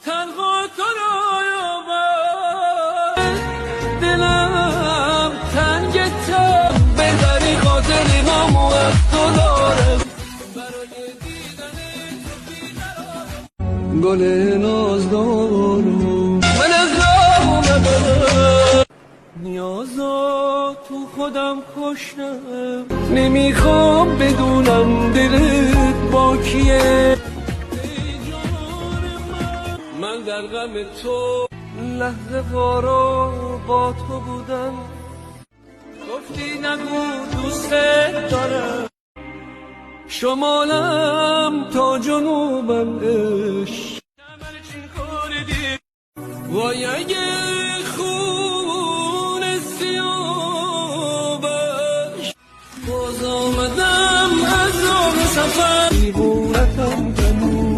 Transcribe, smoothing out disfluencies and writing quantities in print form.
تنها تو را یابد دلم تنگتم بهتری خاطر نامو از تو دارم برای دیدن تو گل نازدارم من از راه اومدم نیازا تو خودم کشتم نمیخوام بدونم دلت با کیه من در غم تو لحظه وارا با تو بودم گفتی نگو دوست دارم شمالم تا جنوبم عشق وای اگه خون سیابش باز آمدم از راه سفر